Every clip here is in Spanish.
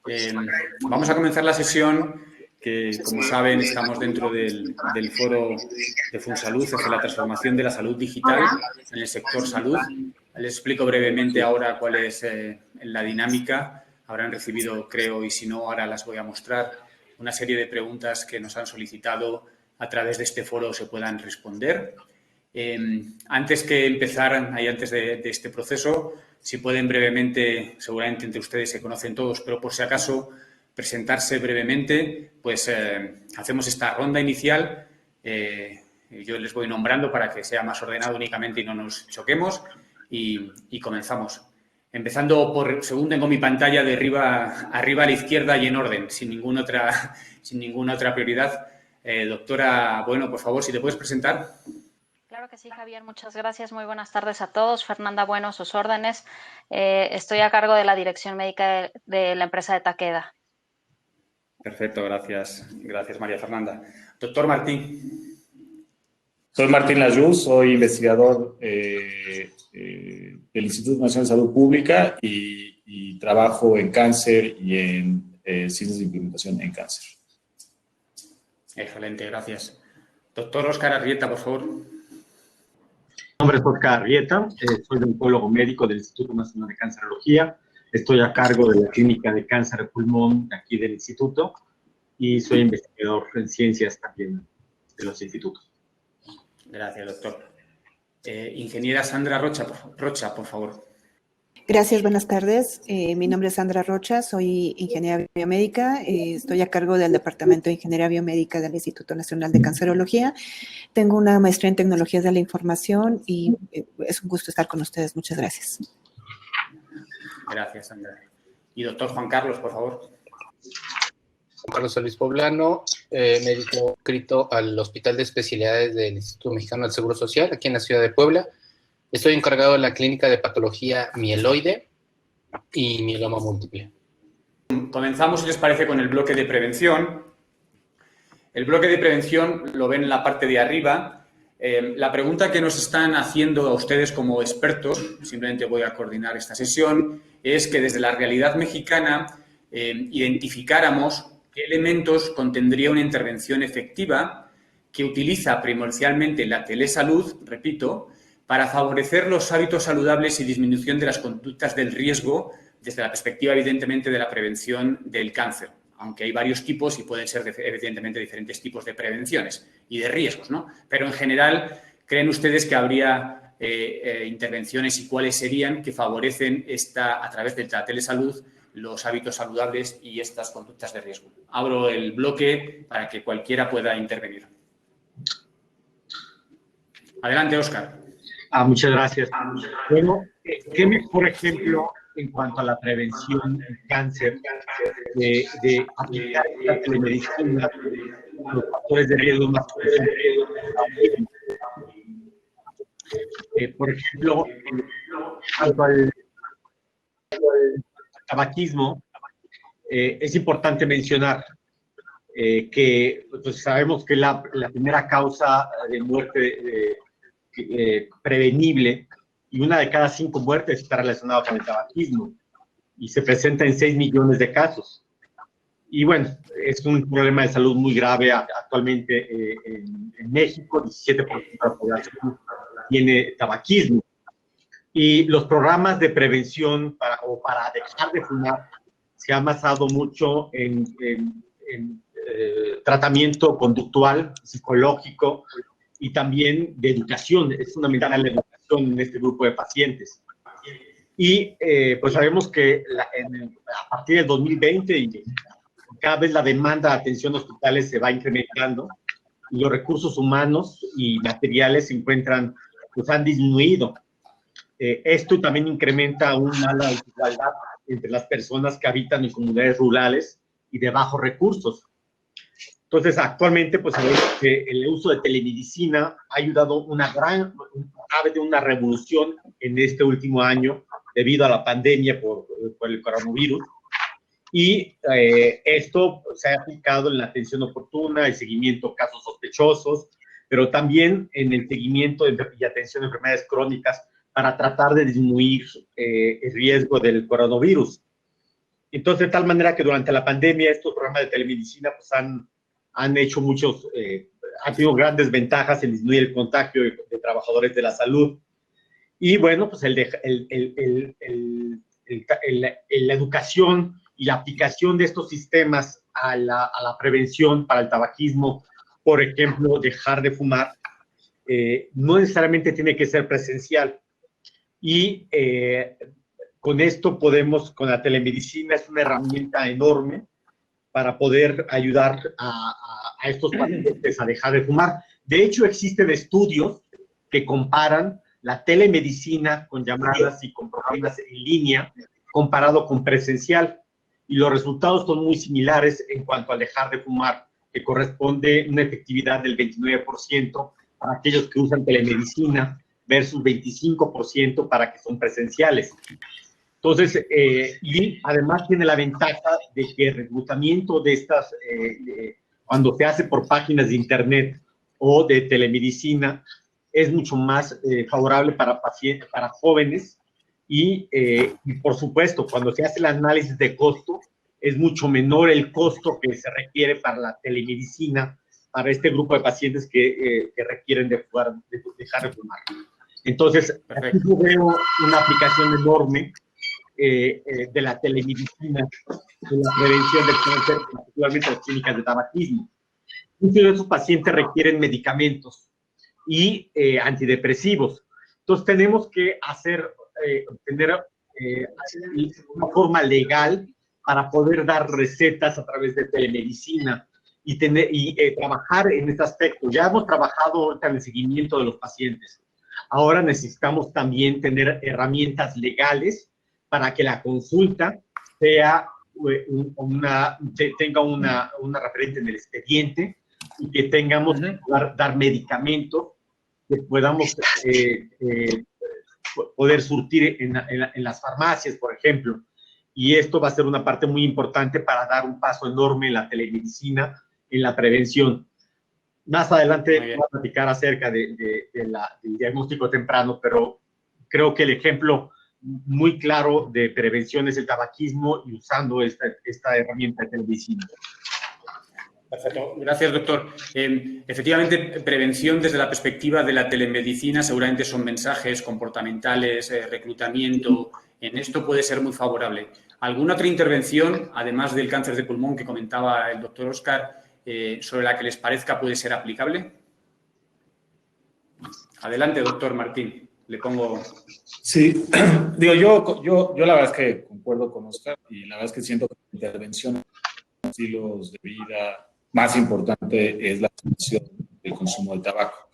Eh, Vamos a comenzar la sesión que, como saben, estamos dentro del foro de FunSalud, hacia la transformación de la salud digital en el sector salud. Les explico brevemente ahora cuál es la dinámica. Habrán recibido, creo, y si no, ahora las voy a mostrar, una serie de preguntas que nos han solicitado a través de este foro se puedan responder. Antes que empezar, antes de este proceso, si pueden brevemente, seguramente entre ustedes se conocen todos, pero por si acaso presentarse brevemente, pues hacemos esta ronda inicial. Yo les voy nombrando para que sea más ordenado únicamente y no nos choquemos y comenzamos. Empezando según tengo mi pantalla, de arriba a la izquierda y en orden, sin ninguna otra prioridad. Doctora, bueno, por favor, si te puedes presentar. Claro que sí, Javier. Muchas gracias. Muy buenas tardes a todos. Fernanda Bueno, sus órdenes. Estoy a cargo de la dirección médica de la empresa de Takeda. Perfecto, gracias. Gracias, María Fernanda. Doctor Martín. Soy Martín Layuz, soy investigador del Instituto Nacional de Salud Pública y trabajo en cáncer y en ciencias de implementación en cáncer. Excelente, gracias. Doctor Óscar Arrieta, por favor. Mi nombre es Óscar Arrieta, soy oncólogo médico del Instituto Nacional de Cancerología. Estoy a cargo de la clínica de cáncer de pulmón aquí del instituto y soy investigador en ciencias también de los institutos. Gracias, doctor. Ingeniera Sandra Rocha, por favor. Gracias, buenas tardes. Mi nombre es Sandra Rocha, soy ingeniera biomédica, estoy a cargo del Departamento de Ingeniería Biomédica del Instituto Nacional de Cancerología. Tengo una maestría en Tecnologías de la Información y es un gusto estar con ustedes. Muchas gracias. Gracias, Sandra. Y doctor Juan Carlos, por favor. Juan Carlos Solís Poblano, médico adscrito al Hospital de Especialidades del Instituto Mexicano del Seguro Social, aquí en la ciudad de Puebla. Estoy encargado de la clínica de patología mieloide y mieloma múltiple. Comenzamos, si les parece, con el bloque de prevención. El bloque de prevención lo ven en la parte de arriba. La pregunta que nos están haciendo a ustedes como expertos, simplemente voy a coordinar esta sesión, es que desde la realidad mexicana identificáramos qué elementos contendría una intervención efectiva que utiliza primordialmente la telesalud, repito, para favorecer los hábitos saludables y disminución de las conductas del riesgo desde la perspectiva, evidentemente, de la prevención del cáncer, aunque hay varios tipos y pueden ser, evidentemente, diferentes tipos de prevenciones y de riesgos, ¿no? Pero, en general, ¿creen ustedes que habría intervenciones y cuáles serían que favorecen a través de la telesalud los hábitos saludables y estas conductas de riesgo? Abro el bloque para que cualquiera pueda intervenir. Adelante, Óscar. Muchas gracias. Bueno, ¿qué mejor ejemplo en cuanto a la prevención del cáncer de aplicar la telemedicina, los factores de riesgo más por ejemplo, en cuanto al tabaquismo, es importante mencionar que pues, sabemos que la primera causa de muerte prevenible y una de cada 5 muertes está relacionada con el tabaquismo y se presenta en 6 millones de casos. Y bueno, es un problema de salud muy grave actualmente en México. 17% de la población tiene tabaquismo. Y los programas de prevención para dejar de fumar se han basado mucho en tratamiento conductual, psicológico y también de educación. Es fundamental la educación en este grupo de pacientes. Y pues sabemos que a partir del 2020 cada vez la demanda de atención a hospitales se va incrementando y los recursos humanos y materiales pues han disminuido. Esto también incrementa aún más la desigualdad entre las personas que habitan en comunidades rurales y de bajos recursos. Entonces, actualmente, pues sabemos que el uso de telemedicina ha ayudado una revolución en este último año debido a la pandemia por el coronavirus. Y esto se ha aplicado en la atención oportuna, el seguimiento de casos sospechosos, pero también en el seguimiento y atención de enfermedades crónicas para tratar de disminuir el riesgo del coronavirus. Entonces, de tal manera que durante la pandemia estos programas de telemedicina pues, han hecho muchos, han tenido grandes ventajas en disminuir el contagio de trabajadores de la salud. Y bueno, pues la educación y la aplicación de estos sistemas a la prevención para el tabaquismo, por ejemplo, dejar de fumar, no necesariamente tiene que ser presencial. Y con esto podemos, con la telemedicina, es una herramienta enorme para poder ayudar a estos pacientes a dejar de fumar. De hecho, existen estudios que comparan la telemedicina con llamadas y con programas en línea comparado con presencial. Y los resultados son muy similares en cuanto al dejar de fumar, que corresponde una efectividad del 29% para aquellos que usan telemedicina versus 25% para que son presenciales. Entonces, y además tiene la ventaja de que el reclutamiento de estas, cuando se hace por páginas de internet o de telemedicina, es mucho más favorable para pacientes, para jóvenes, y por supuesto, cuando se hace el análisis de costo, es mucho menor el costo que se requiere para la telemedicina, para este grupo de pacientes que requieren dejar de fumar. Entonces, aquí yo veo una aplicación enorme de la telemedicina, de la prevención del cáncer, particularmente las clínicas de tabaquismo. Muchos de esos pacientes requieren medicamentos y antidepresivos. Entonces, tenemos que tener una forma legal para poder dar recetas a través de telemedicina y trabajar en este aspecto. Ya hemos trabajado en el seguimiento de los pacientes. Ahora necesitamos también tener herramientas legales para que la consulta tenga una referente en el expediente y que tengamos que dar medicamentos que podamos poder surtir en las farmacias, por ejemplo. Y esto va a ser una parte muy importante para dar un paso enorme en la telemedicina, en la prevención. Más adelante voy a platicar acerca del diagnóstico temprano, pero creo que el ejemplo muy claro de prevención es el tabaquismo y usando esta herramienta de telemedicina. Perfecto. Gracias, doctor. Efectivamente, prevención desde la perspectiva de la telemedicina seguramente son mensajes comportamentales, reclutamiento. En esto puede ser muy favorable. ¿Alguna otra intervención, además del cáncer de pulmón que comentaba el doctor Óscar, sobre la que les parezca puede ser aplicable? Adelante, doctor Martín. Le pongo... Sí, digo, yo la verdad es que concuerdo con Óscar y la verdad es que siento que la intervención en estilos de vida más importante es la reducción del consumo del tabaco.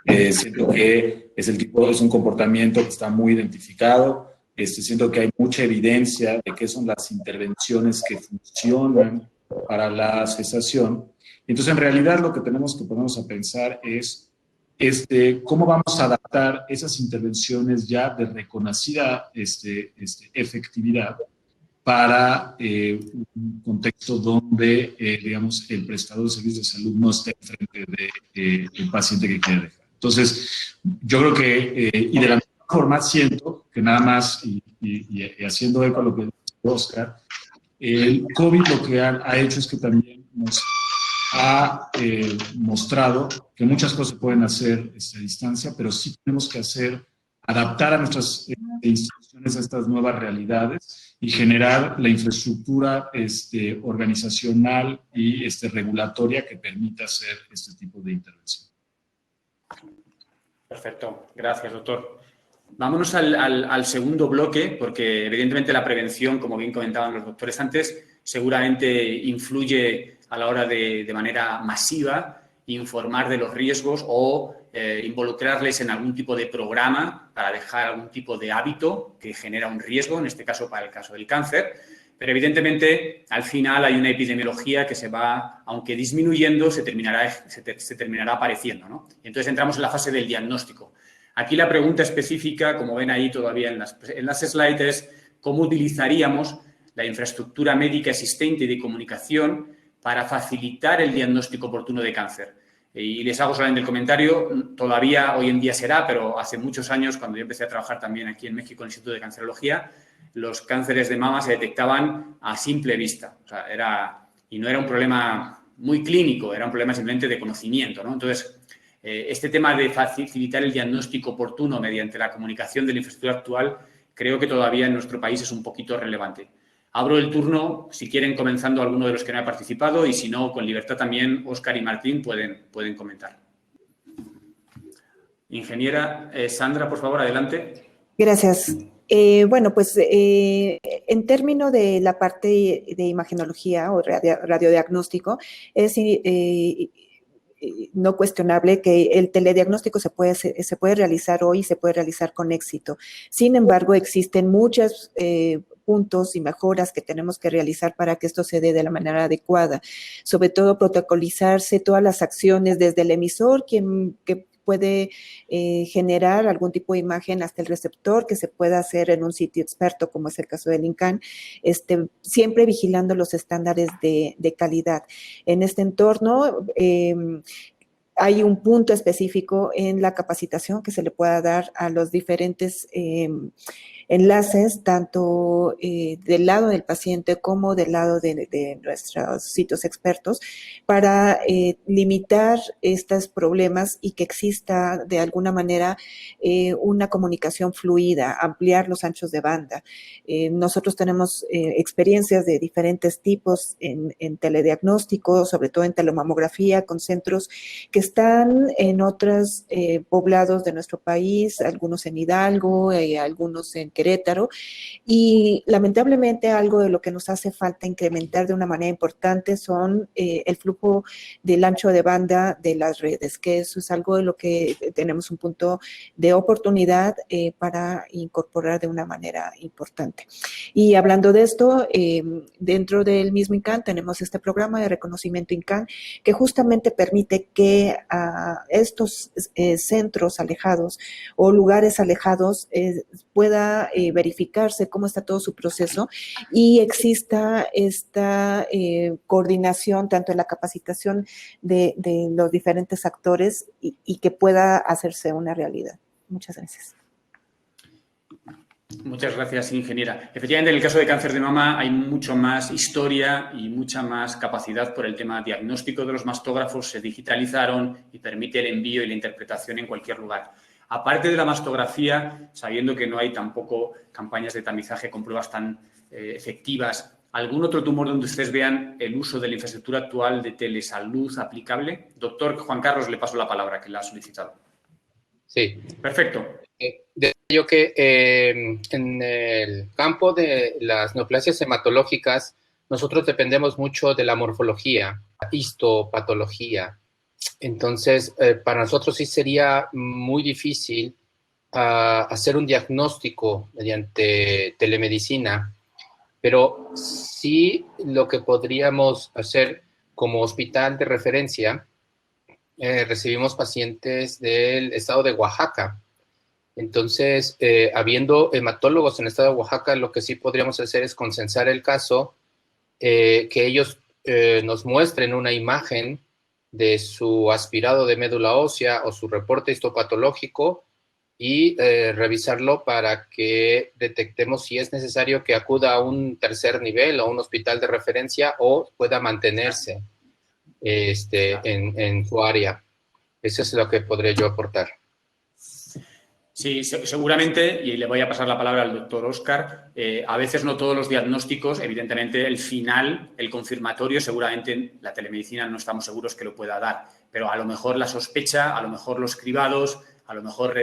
Siento que es un comportamiento que está muy identificado. Siento que hay mucha evidencia de que son las intervenciones que funcionan para la cesación. Entonces, en realidad, lo que tenemos que ponernos a pensar es cómo vamos a adaptar esas intervenciones ya de reconocida efectividad para un contexto donde, digamos, el prestador de servicios de salud no esté enfrente del paciente que quiere dejar. Entonces, yo creo que, y de la misma forma, siento que nada más, y haciendo eco a lo que dice Óscar, el COVID lo que ha hecho es que también nos ha mostrado que muchas cosas pueden hacer a distancia, pero sí tenemos que adaptar a nuestras instituciones a estas nuevas realidades y generar la infraestructura organizacional y regulatoria que permita hacer este tipo de intervención. Perfecto. Gracias, doctor. Vámonos al segundo bloque, porque evidentemente la prevención, como bien comentaban los doctores antes, seguramente influye a la hora de manera masiva informar de los riesgos o involucrarles en algún tipo de programa para dejar algún tipo de hábito que genera un riesgo, en este caso para el caso del cáncer. Pero evidentemente al final hay una epidemiología que se va, aunque disminuyendo, se terminará apareciendo, ¿no? Entonces entramos en la fase del diagnóstico. Aquí la pregunta específica, como ven ahí todavía en las slides, es cómo utilizaríamos la infraestructura médica existente y de comunicación para facilitar el diagnóstico oportuno de cáncer. Y les hago solamente el comentario, todavía hoy en día será, pero hace muchos años, cuando yo empecé a trabajar también aquí en México en el Instituto de Cancerología, los cánceres de mama se detectaban a simple vista. O sea, y no era un problema muy clínico, era un problema simplemente de conocimiento, ¿no? Entonces, este tema de facilitar el diagnóstico oportuno mediante la comunicación de la infraestructura actual, creo que todavía en nuestro país es un poquito relevante. Abro el turno, si quieren, comenzando alguno de los que no ha participado, y si no, con libertad también, Óscar y Martín pueden comentar. Ingeniera Sandra, por favor, adelante. Gracias. Bueno, pues en términos de la parte de imagenología o radiodiagnóstico, es no cuestionable que el telediagnóstico se puede realizar hoy y se puede realizar con éxito. Sin embargo, existen muchos puntos y mejoras que tenemos que realizar para que esto se dé de la manera adecuada. Sobre todo, protocolizarse todas las acciones desde el emisor, que puede generar algún tipo de imagen hasta el receptor, que se pueda hacer en un sitio experto, como es el caso del INCAN, siempre vigilando los estándares de calidad. En este entorno, hay un punto específico en la capacitación que se le pueda dar a los diferentes enlaces, tanto del lado del paciente como del lado de nuestros sitios expertos, para limitar estos problemas y que exista de alguna manera una comunicación fluida, ampliar los anchos de banda. Nosotros tenemos experiencias de diferentes tipos en telediagnóstico, sobre todo en telemamografía, con centros que están en otros poblados de nuestro país, algunos en Hidalgo, algunos en Querétaro, y lamentablemente algo de lo que nos hace falta incrementar de una manera importante son el flujo del ancho de banda de las redes, que eso es algo de lo que tenemos un punto de oportunidad para incorporar de una manera importante. Y hablando de esto, dentro del mismo INCAN tenemos este programa de reconocimiento INCAN que justamente permite que a estos centros alejados o lugares alejados pueda verificarse cómo está todo su proceso y exista esta coordinación tanto en la capacitación de los diferentes actores y que pueda hacerse una realidad. Muchas gracias. Muchas gracias, ingeniera. Efectivamente, en el caso de cáncer de mama hay mucho más historia y mucha más capacidad por el tema diagnóstico de los mastógrafos. Se digitalizaron y permite el envío y la interpretación en cualquier lugar. Aparte de la mastografía, sabiendo que no hay tampoco campañas de tamizaje con pruebas tan efectivas, ¿algún otro tumor donde ustedes vean el uso de la infraestructura actual de telesalud aplicable? Doctor Juan Carlos, le paso la palabra, que la ha solicitado. Sí. Perfecto. Yo que en el campo de las neoplasias hematológicas, nosotros dependemos mucho de la morfología, la histopatología. Entonces, para nosotros sí sería muy difícil hacer un diagnóstico mediante telemedicina, pero sí lo que podríamos hacer como hospital de referencia, recibimos pacientes del estado de Oaxaca. Entonces, habiendo hematólogos en el estado de Oaxaca, lo que sí podríamos hacer es consensar el caso, que ellos nos muestren una imagen de su aspirado de médula ósea o su reporte histopatológico y revisarlo para que detectemos si es necesario que acuda a un tercer nivel o un hospital de referencia o pueda mantenerse en su área. Eso es lo que podré yo aportar. Sí, seguramente, y le voy a pasar la palabra al doctor Óscar, a veces no todos los diagnósticos, evidentemente el final, el confirmatorio, seguramente la telemedicina no estamos seguros que lo pueda dar, pero a lo mejor la sospecha, a lo mejor los cribados, a lo mejor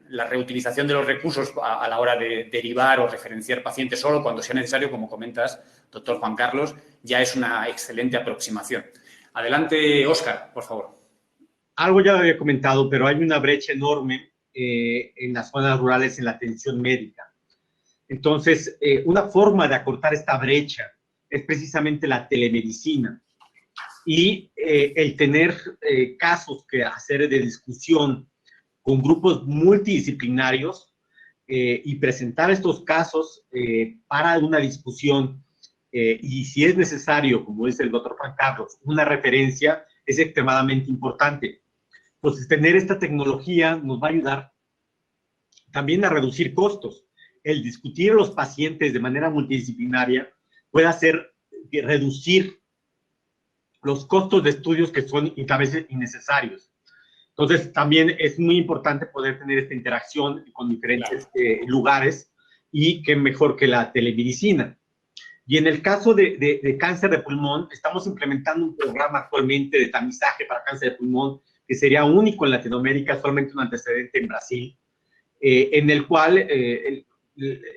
la reutilización de los recursos a la hora de derivar o referenciar pacientes solo cuando sea necesario, como comentas, doctor Juan Carlos, ya es una excelente aproximación. Adelante, Óscar, por favor. Algo ya lo había comentado, pero hay una brecha enorme en las zonas rurales en la atención médica. Entonces, una forma de acortar esta brecha es precisamente la telemedicina y el tener casos que hacer de discusión con grupos multidisciplinarios y presentar estos casos para una discusión y si es necesario, como dice el doctor Juan Carlos, una referencia, es extremadamente importante. Pues tener esta tecnología nos va a ayudar también a reducir costos. El discutir a los pacientes de manera multidisciplinaria puede hacer reducir los costos de estudios que son a veces innecesarios. Entonces, también es muy importante poder tener esta interacción con diferentes lugares, y qué mejor que la telemedicina. Y en el caso de cáncer de pulmón, estamos implementando un programa actualmente de tamizaje para cáncer de pulmón que sería único en Latinoamérica, solamente un antecedente en Brasil, en el cual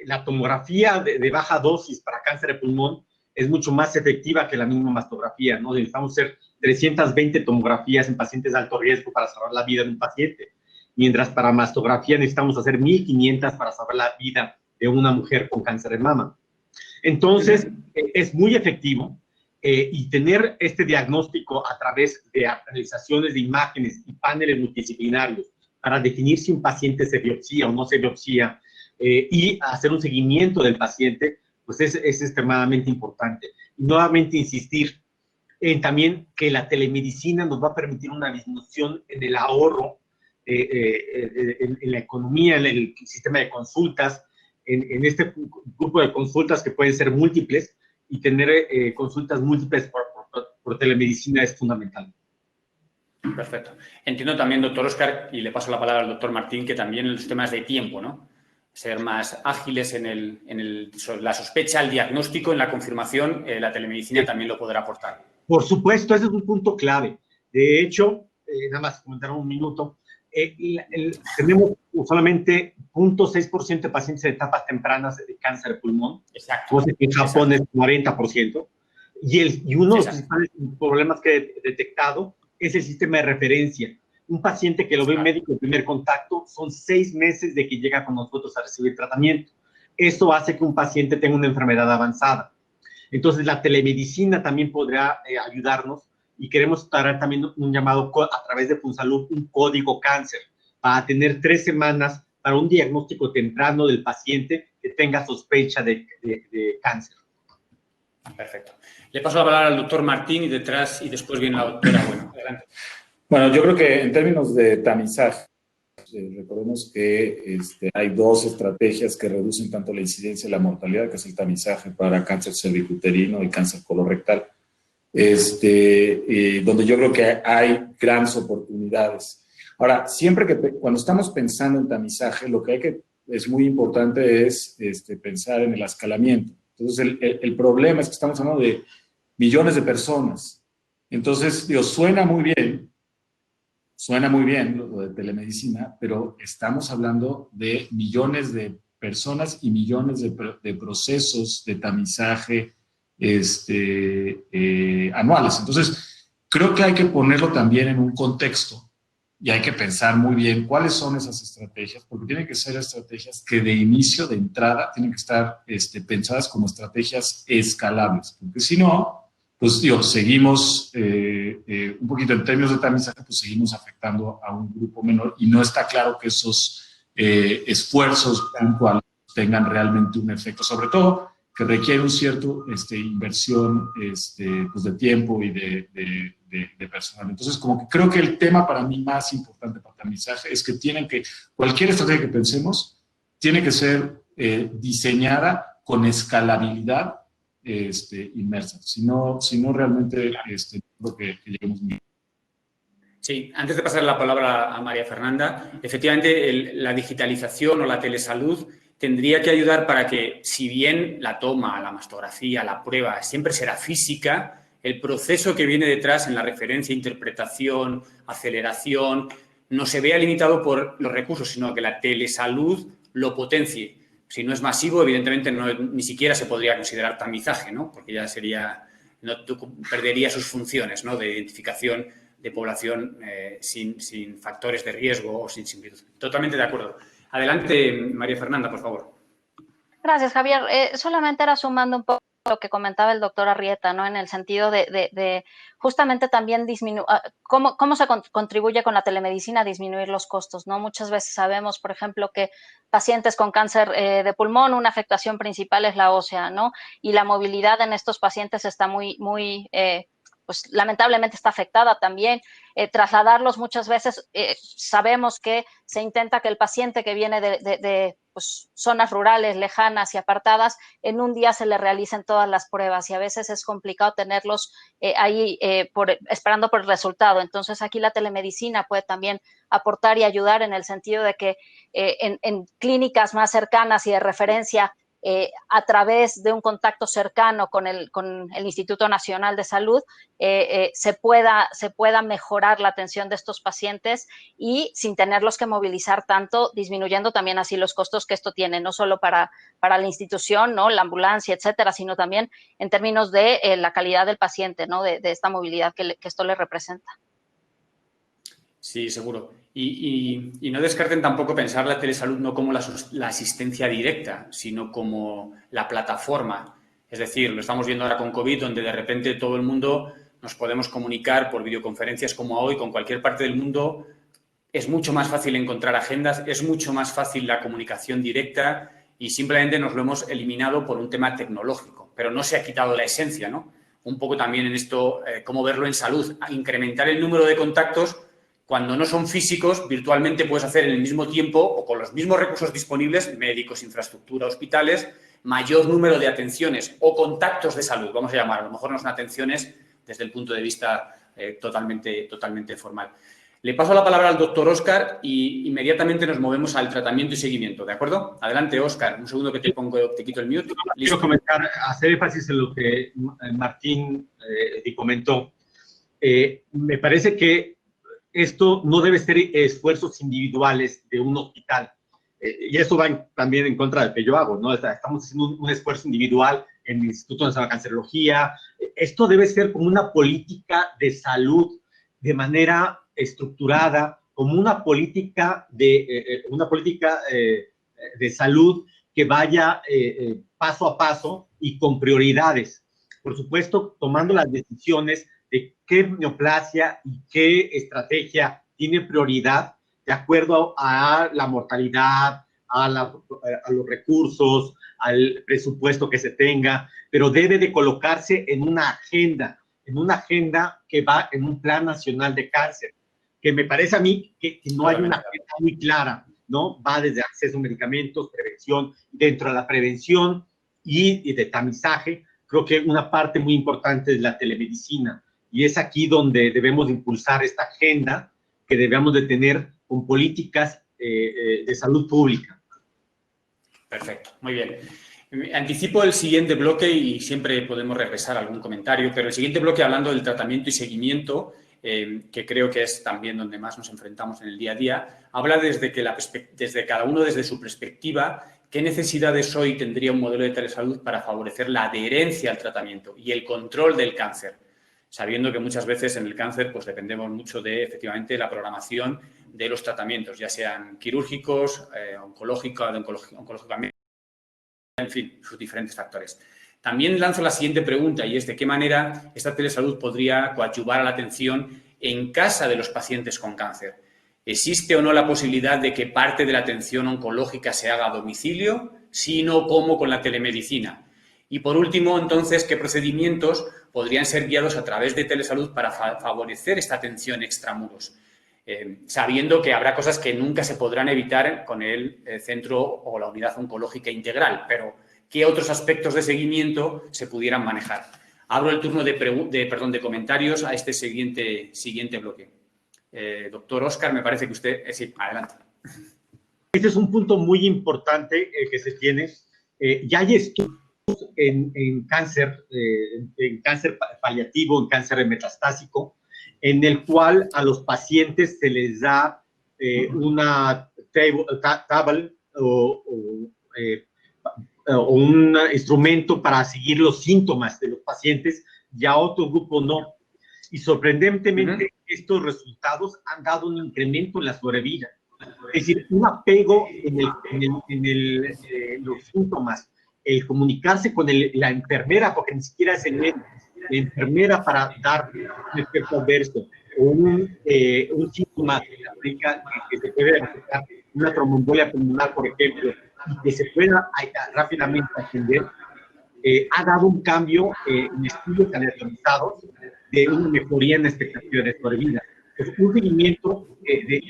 la tomografía de baja dosis para cáncer de pulmón es mucho más efectiva que la misma mastografía, ¿no? Necesitamos hacer 320 tomografías en pacientes de alto riesgo para salvar la vida de un paciente, mientras para mastografía necesitamos hacer 1.500 para salvar la vida de una mujer con cáncer de mama. Entonces, es muy efectivo, y tener este diagnóstico a través de actualizaciones de imágenes y paneles multidisciplinarios para definir si un paciente se biopsia o no se biopsia, y hacer un seguimiento del paciente, pues es extremadamente importante. Y nuevamente insistir en también que la telemedicina nos va a permitir una disminución en el ahorro, en la economía, en el sistema de consultas, en este grupo de consultas que pueden ser múltiples, y tener consultas múltiples por telemedicina es fundamental. Perfecto. Entiendo también, doctor Óscar, y le paso la palabra al doctor Martín, que también en los temas de tiempo, ¿no? Ser más ágiles en la sospecha, el diagnóstico, en la confirmación, la telemedicina también lo podrá aportar. Por supuesto, ese es un punto clave. De hecho, nada más comentar un minuto, tenemos solamente 0.6% de pacientes de etapas tempranas de cáncer de pulmón. Exacto. En Japón es 40%. Y uno de los principales problemas que he detectado es el sistema de referencia. Un paciente que lo ve un médico de primer contacto, son 6 meses de que llega con nosotros a recibir tratamiento. Eso hace que un paciente tenga una enfermedad avanzada. Entonces, la telemedicina también podrá ayudarnos, y queremos estar también un llamado a través de Funsalud, un código cáncer, para tener 3 semanas para un diagnóstico temprano del paciente que tenga sospecha de cáncer. Perfecto. Le paso la palabra al doctor Martín y después viene la doctora Bueno. Adelante. Bueno, yo creo que en términos de tamizaje, recordemos que hay 2 estrategias que reducen tanto la incidencia y la mortalidad, que es el tamizaje para cáncer cervicuterino y cáncer colorectal, donde yo creo que hay grandes oportunidades. Ahora, siempre cuando estamos pensando en tamizaje, lo que es muy importante es pensar en el escalamiento. Entonces, el problema es que estamos hablando de millones de personas. Entonces, suena muy bien lo de telemedicina, pero estamos hablando de millones de personas y millones de procesos de tamizaje anuales. Entonces, creo que hay que ponerlo también en un contexto y hay que pensar muy bien cuáles son esas estrategias, porque tienen que ser estrategias que de inicio, de entrada, tienen que estar pensadas como estrategias escalables, porque si no, pues seguimos un poquito en términos de tamizaje, pues seguimos afectando a un grupo menor, y no está claro que esos esfuerzos puntuales tengan realmente un efecto, sobre todo que requiere un cierto inversión pues de tiempo y de personal. Entonces, como que creo que el tema para mí más importante para tamizaje es que cualquier estrategia que pensemos tiene que ser diseñada con escalabilidad inmersa. Si no realmente creo que lleguemos muy bien. Sí, antes de pasar la palabra a María Fernanda, efectivamente la digitalización o la telesalud tendría que ayudar para que, si bien la toma, la mastografía, la prueba siempre será física, el proceso que viene detrás en la referencia, interpretación, aceleración, no se vea limitado por los recursos, sino que la telesalud lo potencie. Si no es masivo, evidentemente ni siquiera se podría considerar tamizaje, ¿no? Porque ya perdería sus funciones, ¿no? De identificación de población sin factores de riesgo o sin similitud. Totalmente de acuerdo. Adelante, María Fernanda, por favor. Gracias, Javier. Solamente era sumando un poco lo que comentaba el doctor Arrieta, ¿no? En el sentido de justamente también cómo se contribuye con la telemedicina a disminuir los costos, ¿no? Muchas veces sabemos, por ejemplo, que pacientes con cáncer de pulmón, una afectación principal es la ósea, ¿no? Y la movilidad en estos pacientes está muy pues lamentablemente está afectada también. Trasladarlos muchas veces, sabemos que se intenta que el paciente que viene de pues, zonas rurales, lejanas y apartadas, en un día se le realicen todas las pruebas y a veces es complicado tenerlos ahí esperando por el resultado. Entonces aquí la telemedicina puede también aportar y ayudar en el sentido de que en clínicas más cercanas y de referencia, a través de un contacto cercano con el Instituto Nacional de Salud, se pueda mejorar la atención de estos pacientes y sin tenerlos que movilizar tanto, disminuyendo también así los costos que esto tiene, no solo para la institución, ¿no? La ambulancia, etcétera, sino también en términos de la calidad del paciente, ¿no? De esta movilidad que esto le representa. Sí, seguro. Y no descarten tampoco pensar la telesalud no como la asistencia directa, sino como la plataforma. Es decir, lo estamos viendo ahora con COVID, donde de repente todo el mundo nos podemos comunicar por videoconferencias como hoy con cualquier parte del mundo. Es mucho más fácil encontrar agendas, es mucho más fácil la comunicación directa y simplemente nos lo hemos eliminado por un tema tecnológico, pero no se ha quitado la esencia, ¿no? Un poco también en esto, cómo verlo en salud, incrementar el número de contactos. Cuando no son físicos, virtualmente puedes hacer en el mismo tiempo o con los mismos recursos disponibles, médicos, infraestructura, hospitales, mayor número de atenciones o contactos de salud, vamos a llamar, a lo mejor no son atenciones desde el punto de vista totalmente formal. Le paso la palabra al doctor Óscar y inmediatamente nos movemos al tratamiento y seguimiento, ¿de acuerdo? Adelante, Óscar, un segundo que te quito el mute. Quiero comentar, hacer énfasis en lo que Martín comentó. Me parece que esto no debe ser esfuerzos individuales de un hospital. Y eso va también en contra de lo que yo hago, ¿no? Estamos haciendo un esfuerzo individual en el Instituto Nacional de Cancerología. Esto debe ser como una política de salud de manera estructurada, como una política de salud que vaya paso a paso y con prioridades. Por supuesto, tomando las decisiones de qué neoplasia y qué estrategia tiene prioridad de acuerdo a la mortalidad, a los recursos, al presupuesto que se tenga, pero debe de colocarse en una agenda que va en un plan nacional de cáncer, que me parece a mí que no hay una agenda muy clara, ¿no? Va desde acceso a medicamentos, prevención, dentro de la prevención y de tamizaje, creo que una parte muy importante es la telemedicina. Y es aquí donde debemos impulsar esta agenda que debemos de tener con políticas de salud pública. Perfecto, muy bien. Anticipo el siguiente bloque y siempre podemos regresar a algún comentario, pero el siguiente bloque hablando del tratamiento y seguimiento, que creo que es también donde más nos enfrentamos en el día a día, habla desde cada uno desde su perspectiva, qué necesidades hoy tendría un modelo de telesalud para favorecer la adherencia al tratamiento y el control del cáncer, sabiendo que muchas veces en el cáncer pues dependemos mucho de, efectivamente, la programación de los tratamientos, ya sean quirúrgicos, oncológicamente, en fin, sus diferentes factores. También lanzo la siguiente pregunta y es de qué manera esta telesalud podría coadyuvar a la atención en casa de los pacientes con cáncer. ¿Existe o no la posibilidad de que parte de la atención oncológica se haga a domicilio? Si no, ¿cómo con la telemedicina? Y por último, entonces, ¿qué procedimientos podrían ser guiados a través de telesalud para favorecer esta atención extramuros? Sabiendo que habrá cosas que nunca se podrán evitar con el centro o la unidad oncológica integral, pero ¿qué otros aspectos de seguimiento se pudieran manejar? Abro el turno de comentarios a este siguiente bloque. Doctor Óscar, me parece que usted... sí, adelante. Este es un punto muy importante que se tiene. Ya hay estudios en cáncer paliativo, en cáncer metastásico, en el cual a los pacientes se les da una tablet o un instrumento para seguir los síntomas de los pacientes, y a otro grupo no. Y sorprendentemente, estos resultados han dado un incremento en la sobrevida. Es decir, un apego en los síntomas, el comunicarse con la enfermera, porque ni siquiera es la enfermera para dar un efecto adverso, o un síntoma que se puede afectar, una tromboembolia pulmonar, por ejemplo, y que se pueda rápidamente atender, ha dado un cambio en estudios aleatorizados de una mejoría en la expectativa de sobrevida. Pues un seguimiento de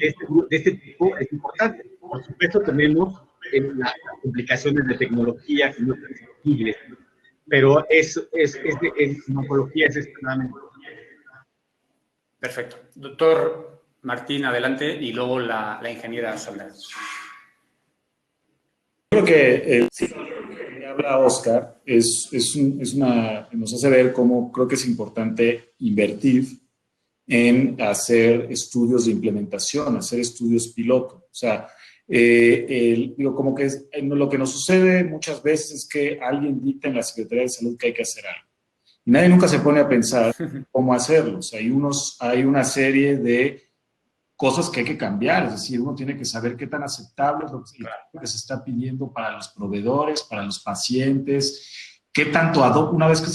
este tipo es importante. Por supuesto, tenemos las complicaciones de tecnología que no son sensibles, pero en oncología es extremadamente. Perfecto. Doctor Martín, adelante, y luego la ingeniera Sandra. Creo que sí, que habla Oscar nos hace ver cómo creo que es importante invertir en hacer estudios de implementación, hacer estudios piloto. O sea, digo, como que lo que nos sucede muchas veces es que alguien dicta en la Secretaría de Salud que hay que hacer algo. Y nadie nunca se pone a pensar cómo hacerlo. O sea, hay una serie de cosas que hay que cambiar, es decir, uno tiene que saber qué tan aceptable es lo que se está pidiendo para los proveedores, para los pacientes, qué tanto una vez que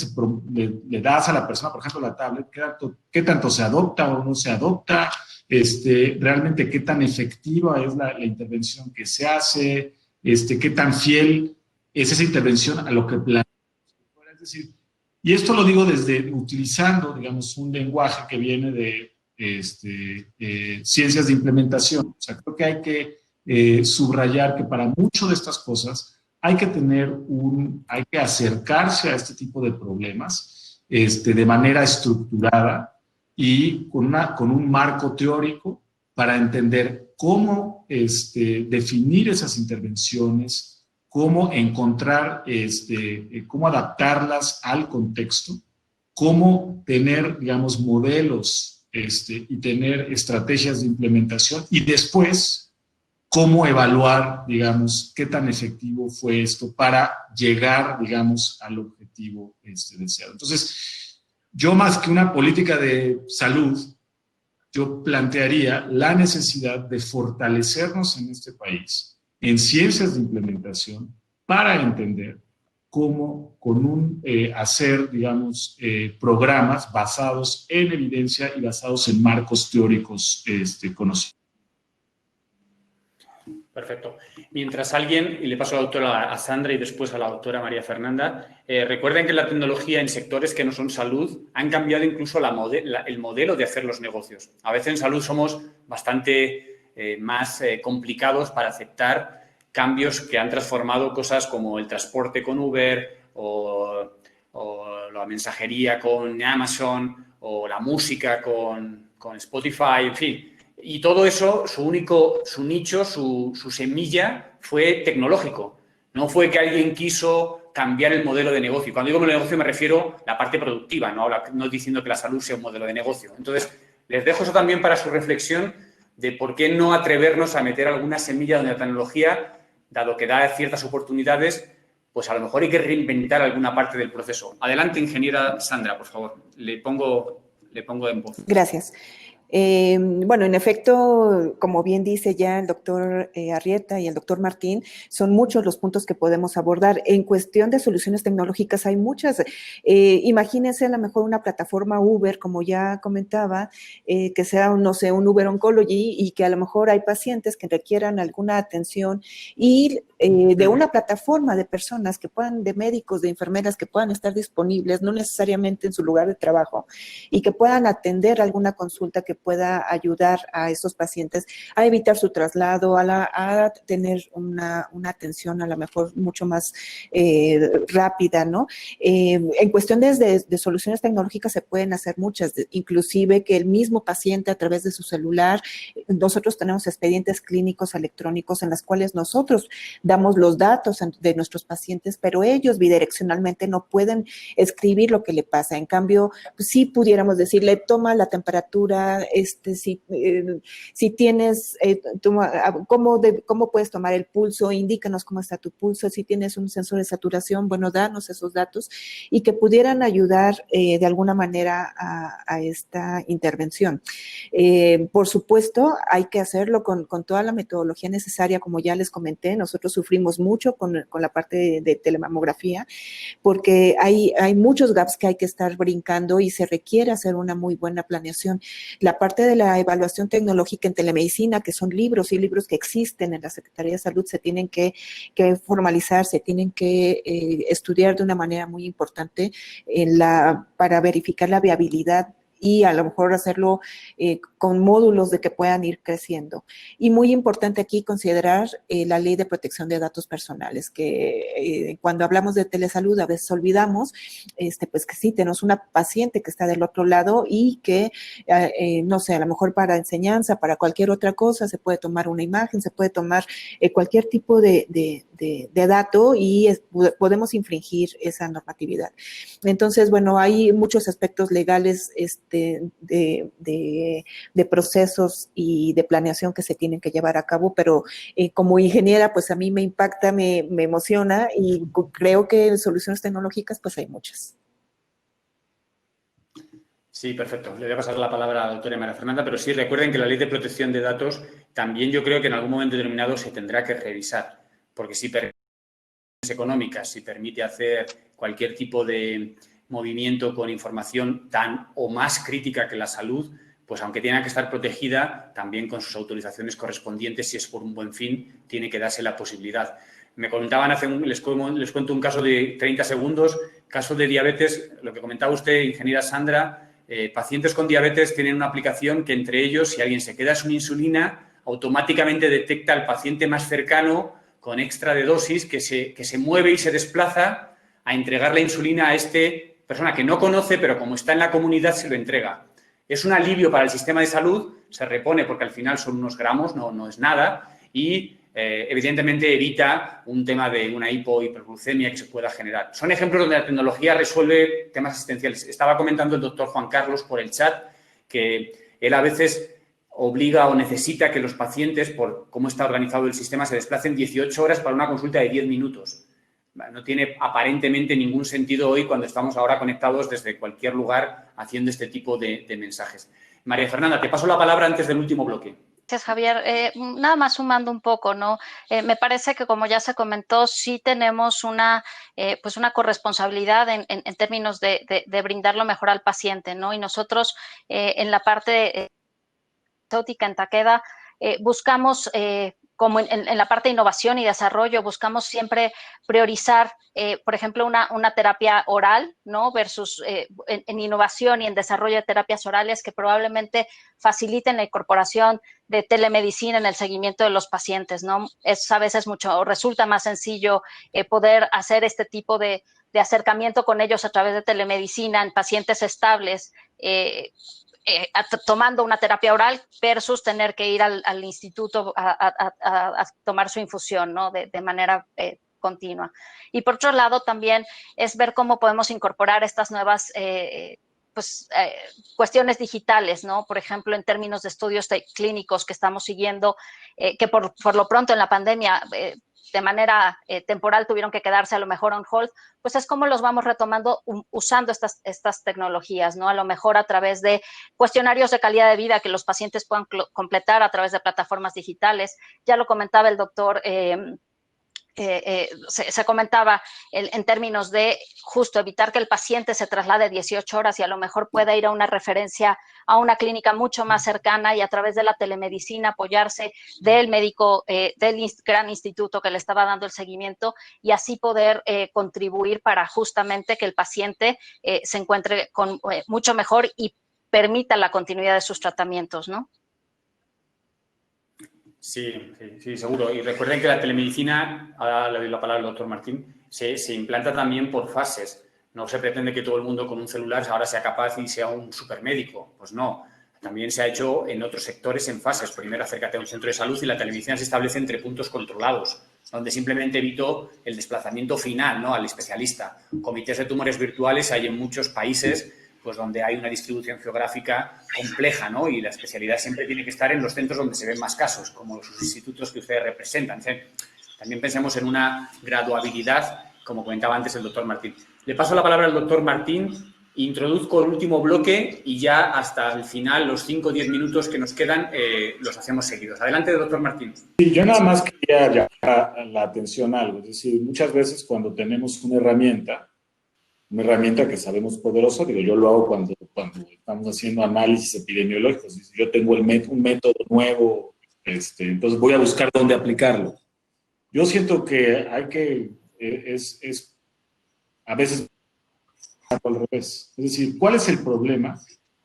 le das a la persona, por ejemplo, la tablet, qué tanto se adopta o no se adopta, realmente qué tan efectiva es la intervención que se hace, qué tan fiel es esa intervención a lo que planea. Es decir, y esto lo digo utilizando, digamos, un lenguaje que viene de ciencias de implementación. O sea, creo que hay que subrayar que para mucho de estas cosas hay que acercarse a este tipo de problemas de manera estructurada y con un marco teórico para entender cómo definir esas intervenciones, cómo encontrar, cómo adaptarlas al contexto, cómo tener, digamos, modelos y tener estrategias de implementación y después cómo evaluar, digamos, qué tan efectivo fue esto para llegar, digamos, al objetivo deseado. Entonces, yo más que una política de salud, yo plantearía la necesidad de fortalecernos en este país en ciencias de implementación para entender cómo hacer, digamos, programas basados en evidencia y basados en marcos teóricos conocidos. Perfecto. Mientras y le paso a la doctora Sandra y después a la doctora María Fernanda, recuerden que la tecnología en sectores que no son salud han cambiado incluso el modelo de hacer los negocios. A veces en salud somos bastante más complicados para aceptar cambios que han transformado cosas como el transporte con Uber o la mensajería con Amazon o la música con Spotify, en fin. Y todo eso, su nicho, su semilla fue tecnológico. No fue que alguien quiso cambiar el modelo de negocio. Cuando digo modelo de negocio me refiero a la parte productiva, no diciendo que la salud sea un modelo de negocio. Entonces, les dejo eso también para su reflexión de por qué no atrevernos a meter alguna semilla donde la tecnología, dado que da ciertas oportunidades, pues a lo mejor hay que reinventar alguna parte del proceso. Adelante, ingeniera Sandra, por favor. Le pongo en voz. Gracias. Bueno, en efecto, como bien dice ya el doctor Arrieta y el doctor Martín, son muchos los puntos que podemos abordar. En cuestión de soluciones tecnológicas hay muchas. Imagínense a lo mejor una plataforma Uber, como ya comentaba, que sea, no sé, un Uber Oncology y que a lo mejor hay pacientes que requieran alguna atención y de una plataforma de personas que puedan, de médicos, de enfermeras que puedan estar disponibles, no necesariamente en su lugar de trabajo, y que puedan atender alguna consulta que pueda ayudar a estos pacientes a evitar su traslado, a tener una atención a lo mejor mucho más rápida, ¿no? En cuestiones de soluciones tecnológicas se pueden hacer muchas, inclusive que el mismo paciente a través de su celular, nosotros tenemos expedientes clínicos electrónicos en las cuales nosotros damos los datos de nuestros pacientes, pero ellos bidireccionalmente no pueden escribir lo que le pasa. En cambio, pues, sí pudiéramos decirle, toma la temperatura, si tienes, ¿cómo puedes tomar el pulso? Indícanos cómo está tu pulso. Si tienes un sensor de saturación, bueno, danos esos datos y que pudieran ayudar de alguna manera a esta intervención. Por supuesto, hay que hacerlo con toda la metodología necesaria, como ya les comenté. Nosotros sufrimos mucho con la parte de telemamografía porque hay muchos gaps que hay que estar brincando y se requiere hacer una muy buena planeación. La parte de la evaluación tecnológica en telemedicina, que son libros y libros que existen en la Secretaría de Salud, se tienen que formalizar, se tienen que estudiar de una manera muy importante para verificar la viabilidad y a lo mejor hacerlo con módulos de que puedan ir creciendo. Y muy importante aquí considerar la Ley de Protección de Datos Personales, que cuando hablamos de telesalud a veces olvidamos pues que sí, tenemos una paciente que está del otro lado y que, no sé, a lo mejor para enseñanza, para cualquier otra cosa, se puede tomar una imagen, se puede tomar cualquier tipo de dato y podemos infringir esa normatividad. Entonces, bueno, hay muchos aspectos legales de procesos y de planeación que se tienen que llevar a cabo, pero como ingeniera, pues a mí me impacta, me emociona y creo que soluciones tecnológicas, pues hay muchas. Sí, perfecto. Le voy a pasar la palabra a la doctora María Fernanda, pero sí, recuerden que la Ley de Protección de Datos también yo creo que en algún momento determinado se tendrá que revisar, porque si permite económicas, si permite hacer cualquier tipo de movimiento con información tan o más crítica que la salud, pues aunque tenga que estar protegida, también con sus autorizaciones correspondientes, si es por un buen fin, tiene que darse la posibilidad. Me comentaban les cuento un caso de 30 segundos, caso de diabetes, lo que comentaba usted, ingeniera Sandra, pacientes con diabetes tienen una aplicación que entre ellos, si alguien se queda sin insulina, automáticamente detecta al paciente más cercano con extra de dosis que se mueve y se desplaza a entregar la insulina a persona que no conoce, pero como está en la comunidad se lo entrega. Es un alivio para el sistema de salud, se repone porque al final son unos gramos, no es nada, y evidentemente evita un tema de una hiperglucemia que se pueda generar. Son ejemplos donde la tecnología resuelve temas asistenciales. Estaba comentando el doctor Juan Carlos por el chat que él a veces obliga o necesita que los pacientes, por cómo está organizado el sistema, se desplacen 18 horas para una consulta de 10 minutos. No tiene aparentemente ningún sentido hoy cuando estamos ahora conectados desde cualquier lugar haciendo este tipo de mensajes. María Fernanda, te paso la palabra antes del último bloque. Gracias, Javier. Nada más sumando un poco, ¿no? Me parece que, como ya se comentó, sí tenemos pues una corresponsabilidad en términos de brindar lo mejor al paciente, ¿no? Y nosotros en la parte farmacéutica en Takeda buscamos, como en la parte de innovación y desarrollo, buscamos siempre priorizar, por ejemplo, una terapia oral, ¿no? Versus en innovación y en desarrollo de terapias orales que probablemente faciliten la incorporación de telemedicina en el seguimiento de los pacientes, ¿no? A veces resulta más sencillo poder hacer este tipo de acercamiento con ellos a través de telemedicina en pacientes estables, tomando una terapia oral versus tener que ir al instituto a tomar su infusión, ¿no? De manera continua. Y por otro lado, también es ver cómo podemos incorporar estas nuevas cuestiones digitales, ¿no? Por ejemplo, en términos de estudios clínicos que estamos siguiendo, que por lo pronto en la pandemia de manera temporal tuvieron que quedarse a lo mejor on hold, pues es como los vamos retomando usando estas tecnologías, ¿no? A lo mejor a través de cuestionarios de calidad de vida que los pacientes puedan completar a través de plataformas digitales. Ya lo comentaba el doctor, se comentaba en términos de justo evitar que el paciente se traslade 18 horas y a lo mejor pueda ir a una referencia a una clínica mucho más cercana y a través de la telemedicina apoyarse del médico del gran instituto que le estaba dando el seguimiento y así poder contribuir para justamente que el paciente se encuentre mucho mejor y permita la continuidad de sus tratamientos, ¿no? Sí, seguro. Y recuerden que la telemedicina, ahora le doy la palabra al doctor Martín, se implanta también por fases. No se pretende que todo el mundo con un celular ahora sea capaz y sea un supermédico. Pues no. También se ha hecho en otros sectores en fases. Primero acércate a un centro de salud y la telemedicina se establece entre puntos controlados, donde simplemente evito el desplazamiento final, ¿no? Al especialista. Comités de tumores virtuales hay en muchos países pues donde hay una distribución geográfica compleja, ¿no? Y la especialidad siempre tiene que estar en los centros donde se ven más casos, como los institutos que ustedes representan. También pensemos en una graduabilidad, como comentaba antes el doctor Martín. Le paso la palabra al doctor Martín, introduzco el último bloque y ya hasta el final, los 5 o 10 minutos que nos quedan, los hacemos seguidos. Adelante, doctor Martín. Sí, yo nada más quería llamar la atención a algo. Es decir, muchas veces cuando tenemos una herramienta que sabemos poderosa, digo, yo lo hago cuando estamos haciendo análisis epidemiológicos. Si yo tengo un método nuevo, entonces voy a buscar dónde aplicarlo. Yo siento que a veces al revés. Es decir, ¿cuál es el problema?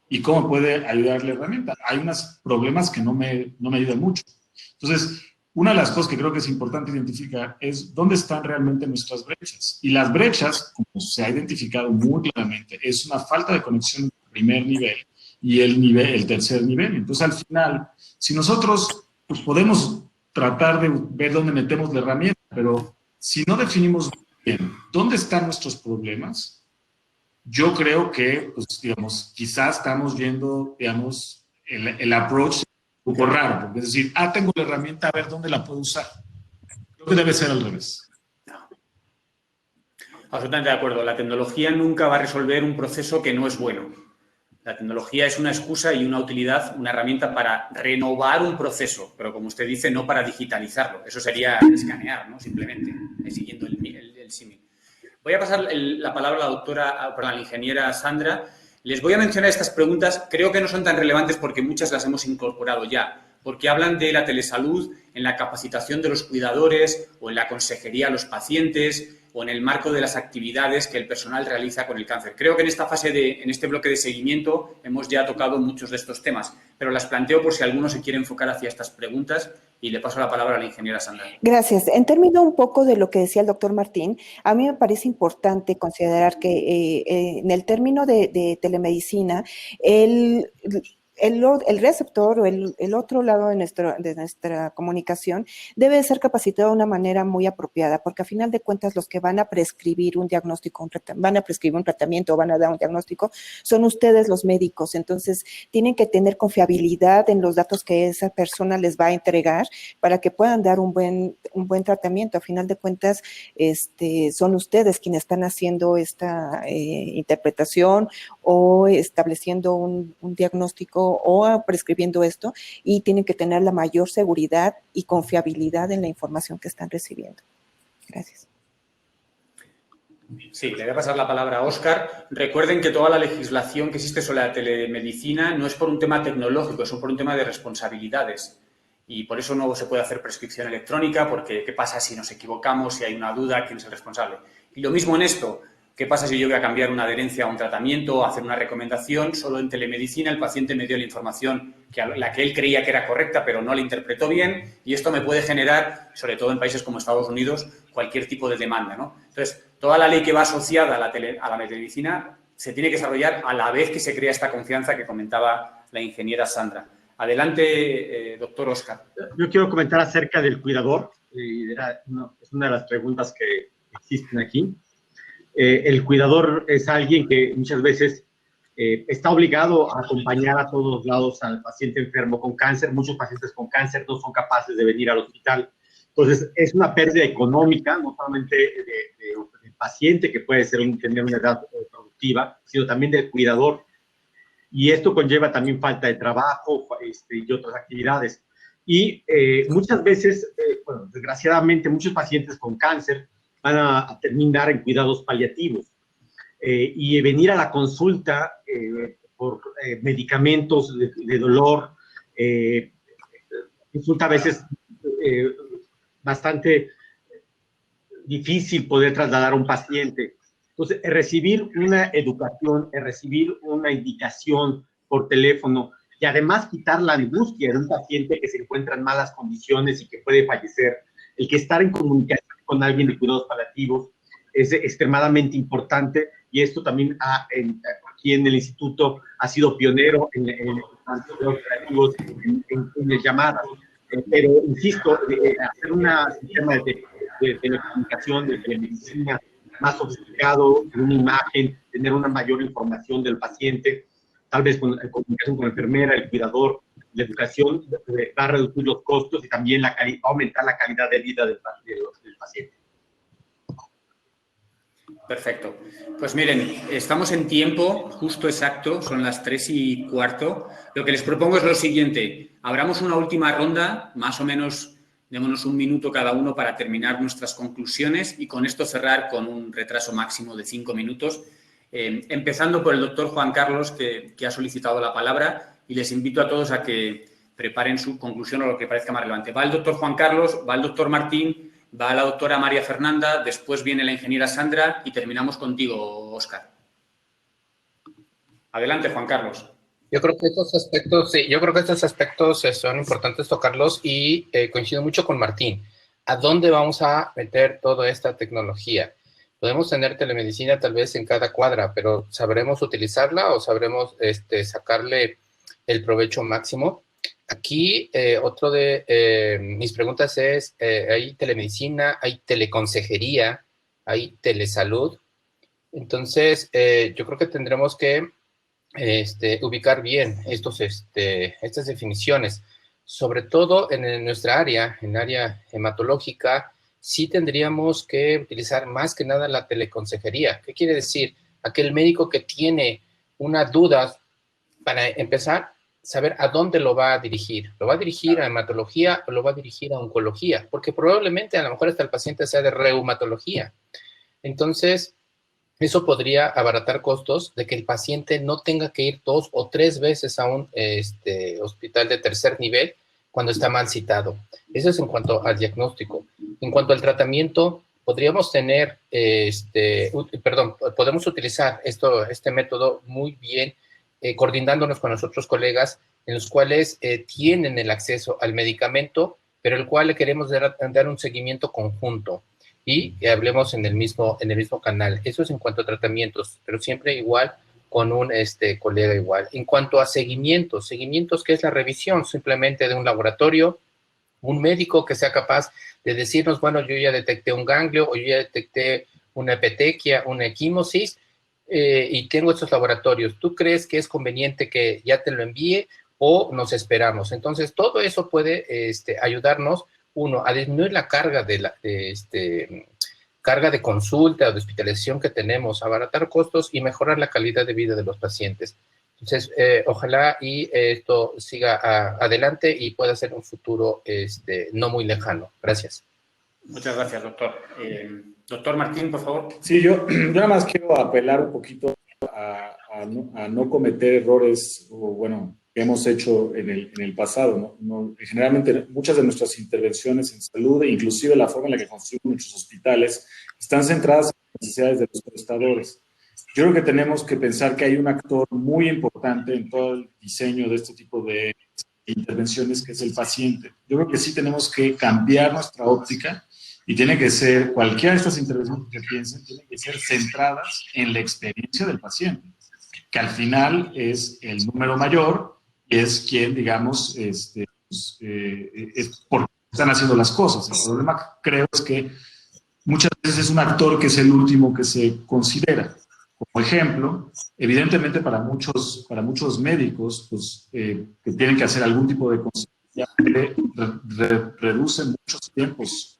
y cómo puede ayudar la herramienta. Hay unos problemas que no me ayudan mucho. Entonces, una de las cosas que creo que es importante identificar es dónde están realmente nuestras brechas. Y las brechas, como se ha identificado muy claramente, es una falta de conexión entre el primer nivel y el tercer nivel. Entonces, al final, si nosotros pues, podemos tratar de ver dónde metemos la herramienta, pero si no definimos bien dónde están nuestros problemas, yo creo que, pues, digamos, quizás estamos yendo, digamos, el approach un poco raro, porque es decir, tengo la herramienta, a ver dónde la puedo usar. Creo que debe ser al revés. Absolutamente de acuerdo. La tecnología nunca va a resolver un proceso que no es bueno. La tecnología es una excusa y una utilidad, una herramienta para renovar un proceso, pero como usted dice, no para digitalizarlo. Eso sería escanear, ¿no? Simplemente, siguiendo el símil. Voy a pasar la palabra a la ingeniera Sandra. Les voy a mencionar estas preguntas. Creo que no son tan relevantes porque muchas las hemos incorporado ya, porque hablan de la telesalud en la capacitación de los cuidadores o en la consejería a los pacientes o en el marco de las actividades que el personal realiza con el cáncer. Creo que en esta fase, en este bloque de seguimiento, hemos ya tocado muchos de estos temas, pero las planteo por si alguno se quiere enfocar hacia estas preguntas y le paso la palabra a la ingeniera Sandra. Gracias. En términos un poco de lo que decía el doctor Martín, a mí me parece importante considerar que en el término de telemedicina, el receptor o el otro lado de nuestra comunicación debe ser capacitado de una manera muy apropiada, porque a final de cuentas los que van a prescribir un diagnóstico, van a prescribir un tratamiento o van a dar un diagnóstico, son ustedes los médicos. Entonces, tienen que tener confiabilidad en los datos que esa persona les va a entregar para que puedan dar un buen tratamiento. A final de cuentas, son ustedes quienes están haciendo esta interpretación o estableciendo un diagnóstico o prescribiendo esto, y tienen que tener la mayor seguridad y confiabilidad en la información que están recibiendo. Gracias. Sí, le voy a pasar la palabra a Óscar. Recuerden que toda la legislación que existe sobre la telemedicina no es por un tema tecnológico, es por un tema de responsabilidades. Y por eso no se puede hacer prescripción electrónica, porque ¿qué pasa si nos equivocamos, si hay una duda, quién es el responsable? Y lo mismo en esto. ¿Qué pasa si yo voy a cambiar una adherencia a un tratamiento o hacer una recomendación? Solo en telemedicina el paciente me dio la información la que él creía que era correcta, pero no la interpretó bien, y esto me puede generar, sobre todo en países como Estados Unidos, cualquier tipo de demanda, ¿no? Entonces, toda la ley que va asociada a la telemedicina se tiene que desarrollar a la vez que se crea esta confianza que comentaba la ingeniera Sandra. Adelante, doctor Óscar. Yo quiero comentar acerca del cuidador. Es una de las preguntas que existen aquí. El cuidador es alguien que muchas veces está obligado a acompañar a todos lados al paciente enfermo con cáncer. Muchos pacientes con cáncer no son capaces de venir al hospital. Entonces, es una pérdida económica, no solamente del paciente, que puede tener una edad productiva, sino también del cuidador. Y esto conlleva también falta de trabajo y otras actividades. Y muchas veces, bueno, desgraciadamente, muchos pacientes con cáncer van a terminar en cuidados paliativos. Y venir a la consulta por medicamentos de dolor resulta a veces bastante difícil poder trasladar a un paciente. Entonces, recibir una educación, recibir una indicación por teléfono y además quitar la angustia de un paciente que se encuentra en malas condiciones y que puede fallecer, el que estar en comunicación con alguien de cuidados paliativos es extremadamente importante, y esto también aquí en el instituto ha sido pionero en cuidados paliativos, en llamadas. Pero, insisto, hacer un sistema de telecomunicación, de telemedicina más sofisticado, una imagen, tener una mayor información del paciente, tal vez con comunicación con la enfermera, el cuidador, la educación, va a reducir los costos y también va a aumentar la calidad de vida del paciente. Perfecto. Pues miren, estamos en tiempo justo exacto, son las 3:15. Lo que les propongo es lo siguiente: abramos una última ronda, más o menos démonos un minuto cada uno para terminar nuestras conclusiones y con esto cerrar con un retraso máximo de 5 minutos, empezando por el doctor Juan Carlos, que ha solicitado la palabra, y les invito a todos a que preparen su conclusión o lo que parezca más relevante. Va el doctor Juan Carlos, va el doctor Martín, va la doctora María Fernanda, después viene la ingeniera Sandra y terminamos contigo, Óscar. Adelante, Juan Carlos. Yo creo que estos aspectos, sí, yo creo que estos aspectos son importantes tocarlos y coincido mucho con Martín. ¿A dónde vamos a meter toda esta tecnología? Podemos tener telemedicina tal vez en cada cuadra, pero ¿sabremos utilizarla o sabremos sacarle el provecho máximo? Aquí, otro de mis preguntas es, ¿hay telemedicina, hay teleconsejería, hay telesalud? Entonces, yo creo que tendremos que ubicar bien estas definiciones, sobre todo en nuestra área, en área hematológica, sí tendríamos que utilizar más que nada la teleconsejería. ¿Qué quiere decir? Aquel médico que tiene una duda, para empezar, saber a dónde lo va a dirigir. ¿Lo va a dirigir a hematología o lo va a dirigir a oncología? Porque probablemente a lo mejor hasta el paciente sea de reumatología. Entonces, eso podría abaratar costos de que el paciente no tenga que ir 2 o 3 veces a un hospital de tercer nivel cuando está mal citado. Eso es en cuanto al diagnóstico. En cuanto al tratamiento, podríamos tener, podemos utilizar este método muy bien, coordinándonos con los otros colegas en los cuales tienen el acceso al medicamento, pero el cual le queremos dar un seguimiento conjunto y hablemos en el mismo canal. Eso es en cuanto a tratamientos, pero siempre igual con un colega igual. En cuanto a seguimientos, ¿qué es la revisión? Simplemente de un laboratorio, un médico que sea capaz de decirnos, bueno, yo ya detecté un ganglio o yo ya detecté una petequia, una equimosis, y tengo estos laboratorios. ¿Tú crees que es conveniente que ya te lo envíe o nos esperamos? Entonces, todo eso puede ayudarnos, uno, a disminuir la carga carga de consulta o de hospitalización que tenemos, abaratar costos y mejorar la calidad de vida de los pacientes. Entonces, ojalá y esto siga adelante y pueda ser un futuro no muy lejano. Gracias. Muchas gracias, doctor. Doctor Martín, por favor. Sí, yo nada más quiero apelar un poquito a no cometer errores, o bueno, que hemos hecho en el pasado. Generalmente, muchas de nuestras intervenciones en salud, e inclusive la forma en la que construimos nuestros hospitales, están centradas en las necesidades de los prestadores. Yo creo que tenemos que pensar que hay un actor muy importante en todo el diseño de este tipo de intervenciones, que es el paciente. Yo creo que sí tenemos que cambiar nuestra óptica y tiene que ser, cualquiera de estas intervenciones que piensen, tienen que ser centradas en la experiencia del paciente, que al final es el número mayor y es quien, digamos, es porque están haciendo las cosas. El problema, creo, es que muchas veces es un actor que es el último que se considera. Como ejemplo, evidentemente para muchos médicos pues, que tienen que hacer algún tipo de consejería, reducen muchos tiempos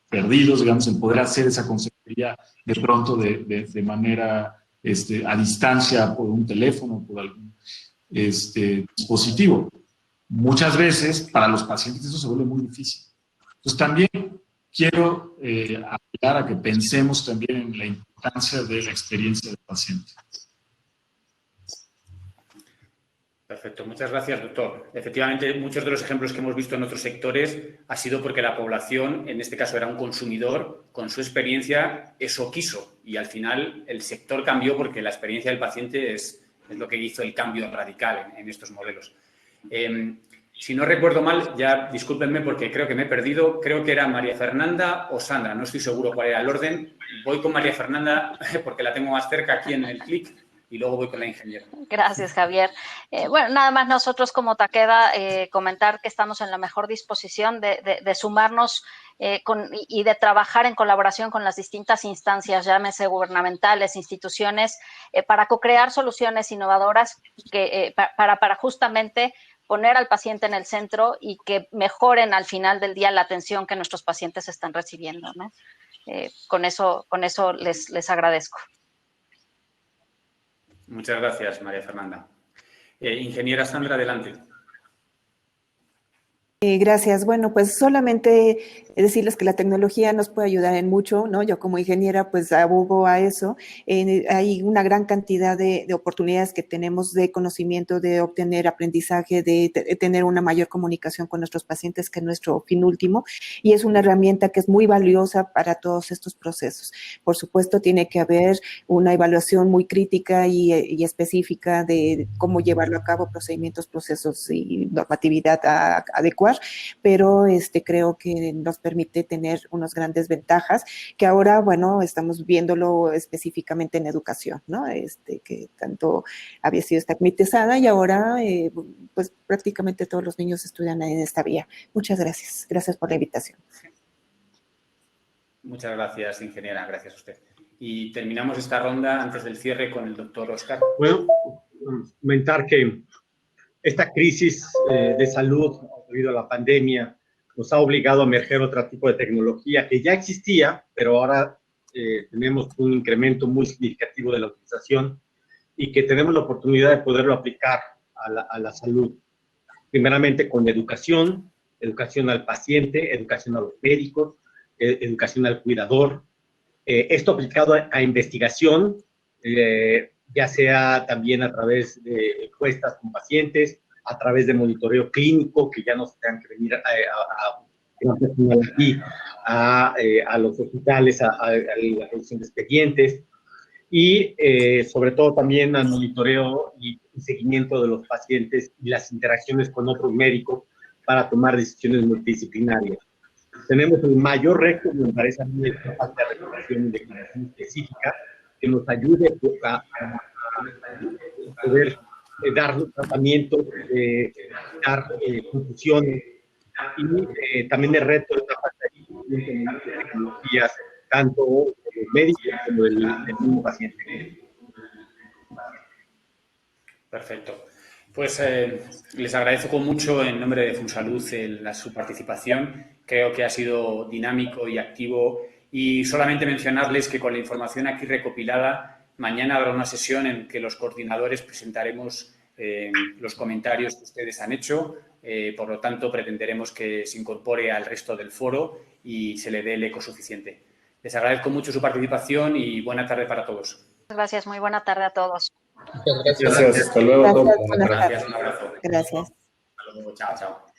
perdidos, digamos, en poder hacer esa consejería de pronto de manera a distancia por un teléfono, por algún dispositivo. Muchas veces para los pacientes eso se vuelve muy difícil. Entonces también quiero apelar a que pensemos también en la importancia de la experiencia del paciente. Perfecto, muchas gracias, doctor. Efectivamente, muchos de los ejemplos que hemos visto en otros sectores ha sido porque la población, en este caso era un consumidor, con su experiencia eso quiso y al final el sector cambió porque la experiencia del paciente es lo que hizo el cambio radical en estos modelos. Si no recuerdo mal, ya discúlpenme porque creo que me he perdido, creo que era María Fernanda o Sandra, no estoy seguro cuál era el orden. Voy con María Fernanda porque la tengo más cerca aquí en el clic y luego voy con la ingeniera. Gracias, Javier. Bueno, nada más nosotros como Takeda comentar que estamos en la mejor disposición de sumarnos y de trabajar en colaboración con las distintas instancias, llámese gubernamentales, instituciones, para co-crear soluciones innovadoras para justamente poner al paciente en el centro y que mejoren al final del día la atención que nuestros pacientes están recibiendo, ¿no? Con eso les agradezco. Muchas gracias, María Fernanda. Ingeniera Sandra, adelante. Gracias. Bueno, pues solamente decirles que la tecnología nos puede ayudar en mucho, ¿no? Yo como ingeniera pues abogo a eso. Hay una gran cantidad de oportunidades que tenemos de conocimiento, de obtener aprendizaje, de tener una mayor comunicación con nuestros pacientes, que es nuestro fin último, y es una herramienta que es muy valiosa para todos estos procesos. Por supuesto, tiene que haber una evaluación muy crítica y específica de cómo llevarlo a cabo, procedimientos, procesos y normatividad adecuada, pero creo que nos permite tener unas grandes ventajas que ahora, bueno, estamos viéndolo específicamente en educación, ¿no? Que tanto había sido estigmatizada y ahora, pues prácticamente todos los niños estudian en esta vía. Muchas gracias. Gracias por la invitación. Muchas gracias, ingeniera. Gracias a usted. Y terminamos esta ronda antes del cierre con el doctor Oscar. Bueno, comentar que esta crisis de salud debido a la pandemia nos ha obligado a emerger otro tipo de tecnología que ya existía, pero ahora tenemos un incremento muy significativo de la utilización y que tenemos la oportunidad de poderlo aplicar a la salud. Primeramente con educación al paciente, educación a los médicos, educación al cuidador. Esto aplicado a investigación, ya sea también a través de encuestas con pacientes, a través de monitoreo clínico, que ya no se tengan que venir a los hospitales, a la producción de expedientes, y sobre todo también al monitoreo y seguimiento de los pacientes y las interacciones con otros médicos para tomar decisiones multidisciplinarias. Tenemos el mayor reto, me parece a mí, de falta de regulación y declaración específica que nos ayude a poder dar tratamientos, dar confusiones, y también el reto de esta falta de tecnologías, tanto médicos como del mismo paciente. Perfecto. Pues les agradezco mucho en nombre de Funsalud su participación. Creo que ha sido dinámico y activo, y solamente mencionarles que con la información aquí recopilada, mañana habrá una sesión en que los coordinadores presentaremos los comentarios que ustedes han hecho. Por lo tanto, pretenderemos que se incorpore al resto del foro y se le dé el eco suficiente. Les agradezco mucho su participación y buena tarde para todos. Gracias, muy buena tarde a todos. Muchas gracias. Gracias, hasta luego. Gracias, buenas Gracias, tardes. un abrazo. Gracias. Hasta luego, chao, chao.